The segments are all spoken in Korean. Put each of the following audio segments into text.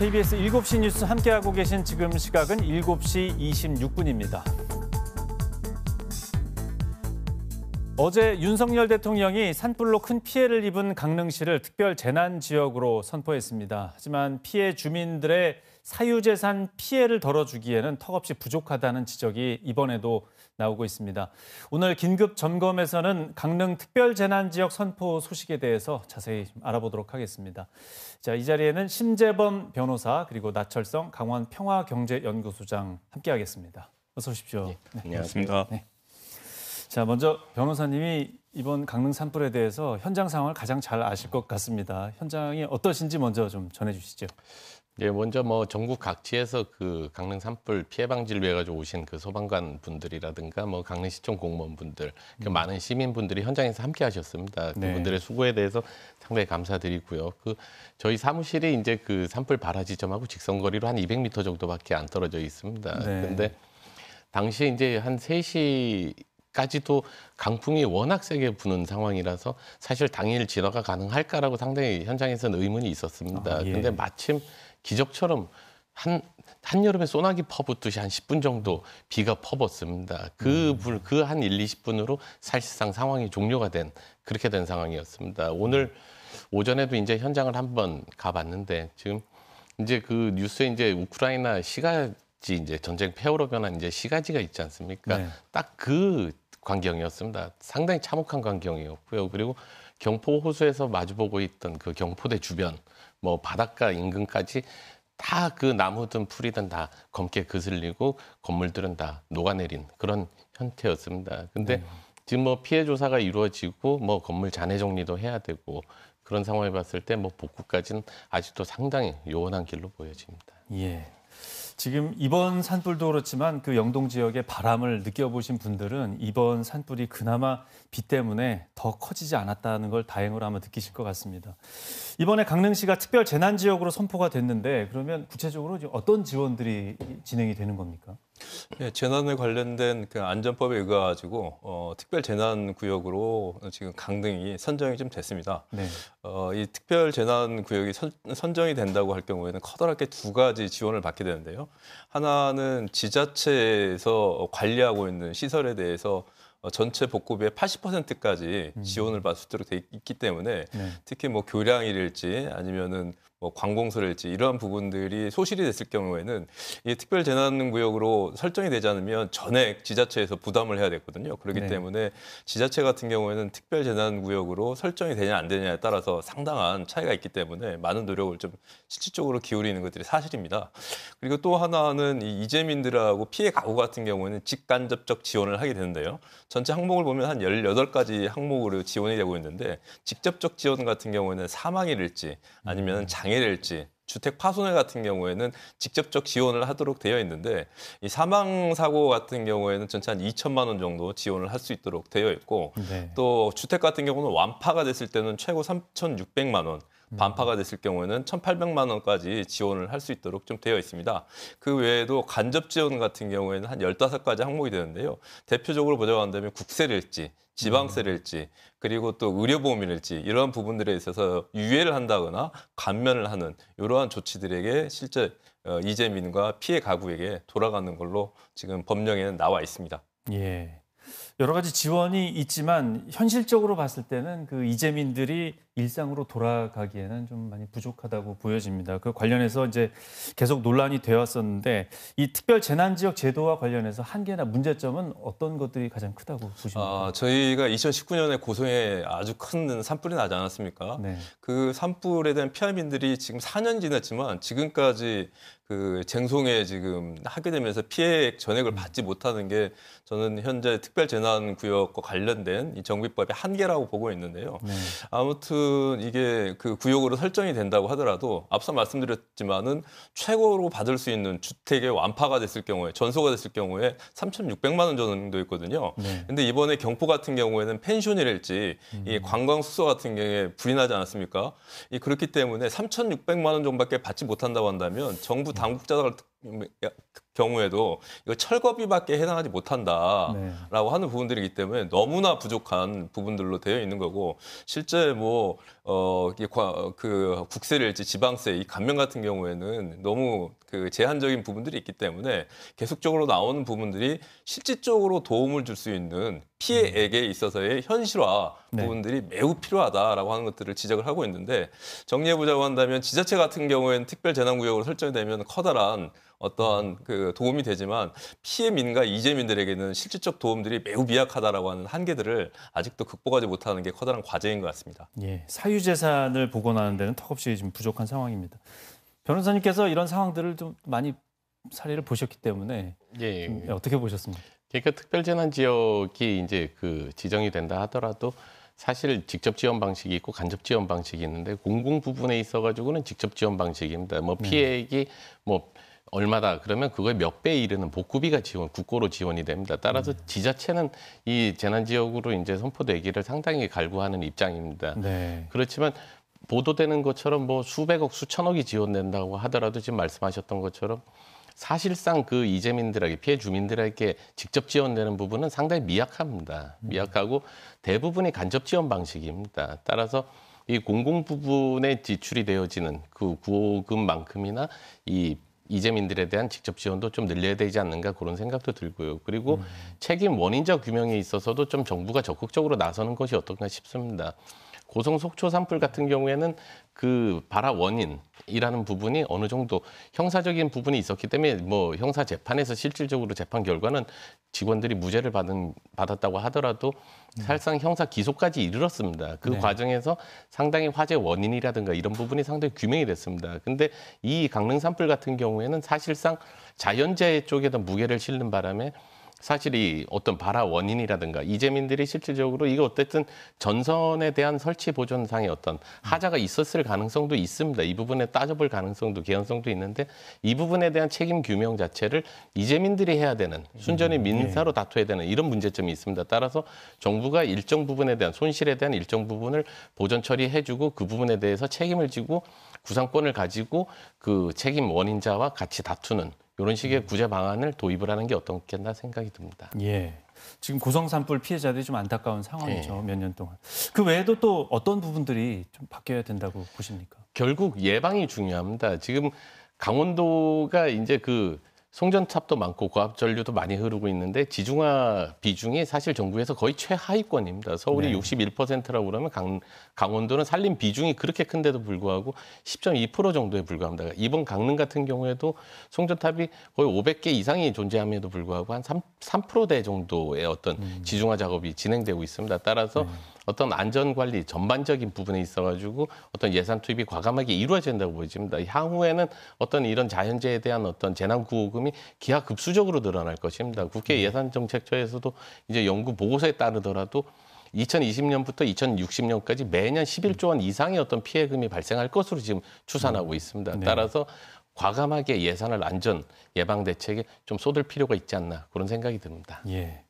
KBS 7시 뉴스 함께하고 계신 지금 시각은 7시 26분입니다. 어제 윤석열 대통령이 산불로 큰 피해를 입은 강릉시를 특별 재난 지역으로 선포했습니다. 하지만 피해 주민들의 사유재산 피해를 덜어주기에는 턱없이 부족하다는 지적이 이번에도 나오고 있습니다. 오늘 긴급 점검에서는 강릉 특별 재난 지역 선포 소식에 대해서 자세히 알아보도록 하겠습니다. 자, 이 자리에는 심재범 변호사 그리고 나철성 강원 평화경제연구소장 함께하겠습니다. 어서 오십시오. 네, 안녕하십니까. 네. 자, 먼저 변호사님이 이번 강릉 산불에 대해서 현장 상황을 가장 잘 아실 것 같습니다. 현장이 어떠신지 먼저 좀 전해주시죠. 네, 먼저 전국 각지에서 그 강릉 산불 피해 방지를 위해 가지고 오신 그 소방관 분들이라든가 강릉시청 공무원분들, 그 많은 시민분들이 현장에서 함께하셨습니다. 네. 그분들의 수고에 대해서 상당히 감사드리고요. 저희 사무실이 이제 그 산불 발화 지점하고 직선거리로 한 200m 정도밖에 안 떨어져 있습니다. 네. 그런데 당시에 이제 한 3시 까지도 강풍이 워낙 세게 부는 상황이라서 사실 당일 진화가 가능할까라고 상당히 현장에서는 의문이 있었습니다. 그런데 마침 기적처럼 한여름에 소나기 퍼붓듯이 한 10분 정도 비가 퍼붓습니다. 그 한 1, 20분으로 사실상 상황이 종료가 그렇게 된 상황이었습니다. 오늘 오전에도 이제 현장을 한번 가봤는데 지금 이제 그 뉴스에 이제 우크라이나 시가지 이제 전쟁 폐허로 변한 이제 시가지가 있지 않습니까? 네. 딱 그 광경이었습니다. 상당히 참혹한 광경이었고요. 그리고 경포 호수에서 마주보고 있던 그 경포대 주변, 바닷가 인근까지 다 그 나무든 풀이든 다 검게 그슬리고 건물들은 다 녹아내린 그런 형태였습니다. 근데 지금 피해 조사가 이루어지고 건물 잔해 정리도 해야 되고 그런 상황을 봤을 때 복구까지는 아직도 상당히 요원한 길로 보여집니다. 예. 지금 이번 산불도 그렇지만 그 영동 지역의 바람을 느껴보신 분들은 이번 산불이 그나마 비 때문에 더 커지지 않았다는 걸 다행으로 아마 느끼실 것 같습니다. 이번에 강릉시가 특별 재난 지역으로 선포가 됐는데 그러면 구체적으로 어떤 지원들이 진행이 되는 겁니까? 네, 재난에 관련된 그 안전법에 의거가지고 특별 재난 구역으로 지금 강릉이 선정이 좀 됐습니다. 네. 이 특별 재난 구역이 선정이 된다고 할 경우에는 커다랗게 두 가지 지원을 받게 되는데요. 하나는 지자체에서 관리하고 있는 시설에 대해서 전체 복구비의 80%까지 지원을 받을 수 있도록 돼 있기 때문에 특히 교량이랄지 아니면은 관공서랄지 이러한 부분들이 소실이 됐을 경우에는 이 특별재난구역으로 설정이 되지 않으면 전액 지자체에서 부담을 해야 되거든요. 그렇기 때문에 지자체 같은 경우에는 특별재난구역으로 설정이 되냐 안 되냐에 따라서 상당한 차이가 있기 때문에 많은 노력을 좀 실질적으로 기울이는 것들이 사실입니다. 그리고 또 하나는 이 이재민들하고 피해 가구 같은 경우에는 직간접적 지원을 하게 되는데요. 전체 항목을 보면 한 18가지 항목으로 지원이 되고 있는데 직접적 지원 같은 경우에는 사망이랄지 아니면 장애랄지 주택 파손해 같은 경우에는 직접적 지원을 하도록 되어 있는데 이 사망 사고 같은 경우에는 전체 한 2천만 원 정도 지원을 할 수 있도록 되어 있고 또 주택 같은 경우는 완파가 됐을 때는 최고 3,600만 원 반파가 됐을 경우에는 1,800만 원까지 지원을 할 수 있도록 좀 되어 있습니다. 그 외에도 간접 지원 같은 경우에는 한 15가지 항목이 되는데요. 대표적으로 보자고 한다면 국세랄지 지방세랄지 그리고 또 의료보험이랄지 이러한 부분들에 있어서 유예를 한다거나 감면을 하는 이러한 조치들에게 실제 이재민과 피해 가구에게 돌아가는 걸로 지금 법령에는 나와 있습니다. 예. 여러 가지 지원이 있지만 현실적으로 봤을 때는 그 이재민들이 일상으로 돌아가기에는 좀 많이 부족하다고 보여집니다. 그 관련해서 이제 계속 논란이 되었었는데 이 특별 재난 지역 제도와 관련해서 한계나 문제점은 어떤 것들이 가장 크다고 보십니까? 저희가 2019년에 고성에 아주 큰 산불이 나지 않았습니까? 네. 그 산불에 대한 피해민들이 지금 4년 지났지만 지금까지 그 쟁송에 지금 하게 되면서 피해 전액을 받지 못하는 게 저는 현재 특별재난구역과 관련된 이 정비법의 한계라고 보고 있는데요. 아무튼 이게 그 구역으로 설정이 된다고 하더라도 앞서 말씀드렸지만은 최고로 받을 수 있는 주택의 완파가 됐을 경우에 전소가 됐을 경우에 3,600만 원 정도 있거든요. 근데 이번에 경포 같은 경우에는 펜션이랄지 이 관광수소 같은 경우에 불이 나지 않았습니까? 그렇기 때문에 3,600만 원 정도밖에 받지 못한다고 한다면 정부 당국자들 경우에도 이거 철거비밖에 해당하지 못한다라고 네. 하는 부분들이기 때문에 너무나 부족한 부분들로 되어 있는 거고 실제 뭐 이게 그 국세랄지 지방세 이 감면 같은 경우에는 너무 그 제한적인 부분들이 있기 때문에 계속적으로 나오는 부분들이 실질적으로 도움을 줄 수 있는 피해액에 있어서의 현실화 네. 부분들이 매우 필요하다라고 하는 것들을 지적을 하고 있는데 정리해보자고 한다면 지자체 같은 경우에는 특별재난구역으로 설정되면 커다란 어떠한 그 도움이 되지만 피해민과 이재민들에게는 실질적 도움들이 매우 미약하다라고 하는 한계들을 아직도 극복하지 못하는 게 커다란 과제인 것 같습니다. 예, 사유재산을 복원하는 데는 턱없이 지금 부족한 상황입니다. 변호사님께서 이런 상황들을 좀 많이 사례를 보셨기 때문에 예. 어떻게 보셨습니까? 그러니까 특별재난 지역이 이제 그 지정이 된다 하더라도 사실 직접 지원 방식이 있고 간접 지원 방식이 있는데 공공 부분에 있어 가지고는 직접 지원 방식입니다. 뭐 피해액이 뭐 얼마다 그러면 그거의 몇 배에 이르는 복구비가 국고로 지원이 됩니다. 따라서 지자체는 이 재난 지역으로 이제 선포되기를 상당히 갈구하는 입장입니다. 네. 그렇지만 보도되는 것처럼 뭐 수백억, 수천억이 지원된다고 하더라도 지금 말씀하셨던 것처럼 사실상 그 이재민들에게 피해 주민들에게 직접 지원되는 부분은 상당히 미약합니다. 미약하고 대부분이 간접 지원 방식입니다. 따라서 이 공공 부분에 지출이 되어지는 그 구호금만큼이나 이 이재민들에 대한 직접 지원도 좀 늘려야 되지 않는가 그런 생각도 들고요. 그리고 책임 원인자 규명에 있어서도 좀 정부가 적극적으로 나서는 것이 어떤가 싶습니다. 고성 속초 산불 같은 경우에는 그 발화 원인이라는 부분이 어느 정도 형사적인 부분이 있었기 때문에 뭐 형사 재판에서 실질적으로 재판 결과는 직원들이 무죄를 받았다고 하더라도 사실상 형사 기소까지 이르렀습니다. 그 네. 과정에서 상당히 화재 원인이라든가 이런 부분이 상당히 규명이 됐습니다. 근데 이 강릉 산불 같은 경우에는 사실상 자연재해 쪽에다 무게를 실는 바람에 사실 이 어떤 발화 원인이라든가 이재민들이 실질적으로 이거 어쨌든 전선에 대한 설치 보존상의 어떤 하자가 있었을 가능성도 있습니다. 이 부분에 따져볼 가능성도 개연성도 있는데 이 부분에 대한 책임 규명 자체를 이재민들이 해야 되는 순전히 민사로 다투어야 되는 이런 문제점이 있습니다. 따라서 정부가 일정 부분에 대한 손실에 대한 일정 부분을 보전 처리해주고 그 부분에 대해서 책임을 지고 구상권을 가지고 그 책임 원인자와 같이 다투는 이런 식의 구제 방안을 도입을 하는 게 어떻겠나 생각이 듭니다. 예. 지금 고성 산불 피해자들이 좀 안타까운 상황이죠. 몇 년 동안. 그 외에도 또 어떤 부분들이 좀 바뀌어야 된다고 보십니까? 결국 예방이 중요합니다. 지금 강원도가 이제 그 송전탑도 많고 고압 전류도 많이 흐르고 있는데 지중화 비중이 사실 정부에서 거의 최하위권입니다. 서울이 네. 61%라고 그러면 강원도는 산림 비중이 그렇게 큰데도 불구하고 10.2% 정도에 불과합니다. 이번 강릉 같은 경우에도 송전탑이 거의 500개 이상이 존재함에도 불구하고 한 3%대 정도의 어떤 지중화 작업이 진행되고 있습니다. 따라서 어떤 안전관리 전반적인 부분에 있어가지고 어떤 예산 투입이 과감하게 이루어진다고 보여집니다. 향후에는 어떤 이런 자연재해에 대한 어떤 재난구호금이 기하급수적으로 늘어날 것입니다. 국회 예산정책처에서도 이제 연구 보고서에 따르더라도 2020년부터 2060년까지 매년 11조 원 이상의 어떤 피해금이 발생할 것으로 지금 추산하고 있습니다. 네. 따라서 과감하게 예산을 안전 예방 대책에 좀 쏟을 필요가 있지 않나 그런 생각이 듭니다. 예.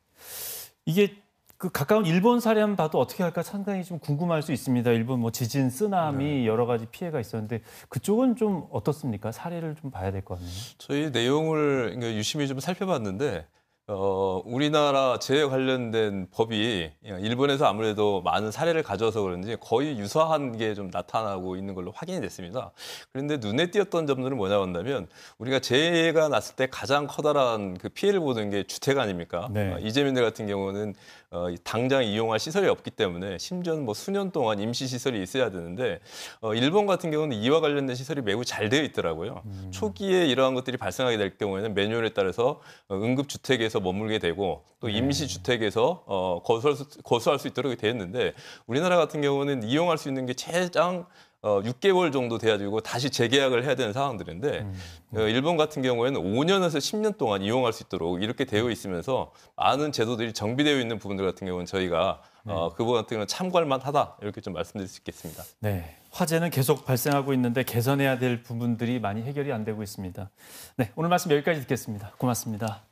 이게 그 가까운 일본 사례만 봐도 어떻게 할까 상당히 좀 궁금할 수 있습니다. 일본 뭐 지진, 쓰나미 여러 가지 피해가 있었는데 그쪽은 좀 어떻습니까? 사례를 좀 봐야 될 것 같네요. 저희 내용을 유심히 좀 살펴봤는데 우리나라 재해 관련된 법이 일본에서 아무래도 많은 사례를 가져와서 그런지 거의 유사한 게 좀 나타나고 있는 걸로 확인이 됐습니다. 그런데 눈에 띄었던 점들은 뭐냐고 한다면 우리가 재해가 났을 때 가장 커다란 그 피해를 보는 게 주택 아닙니까? 네. 이재민들 같은 경우는 당장 이용할 시설이 없기 때문에 심지어는 뭐 수년 동안 임시 시설이 있어야 되는데 일본 같은 경우는 이와 관련된 시설이 매우 잘 되어 있더라고요. 초기에 이러한 것들이 발생하게 될 경우에는 매뉴얼에 따라서 응급주택에서 머물게 되고 또 임시주택에서 거주할 수 있도록 되어 있는데 우리나라 같은 경우는 이용할 수 있는 게 최장 6개월 정도 돼가지고 다시 재계약을 해야 되는 상황들인데 일본 같은 경우에는 5년에서 10년 동안 이용할 수 있도록 이렇게 되어 있으면서 많은 제도들이 정비되어 있는 부분들 같은 경우는 저희가 그 부분 같은 경우는 참고할 만하다 이렇게 좀 말씀드릴 수 있겠습니다. 네, 화재는 계속 발생하고 있는데 개선해야 될 부분들이 많이 해결이 안 되고 있습니다. 네, 오늘 말씀 여기까지 듣겠습니다. 고맙습니다.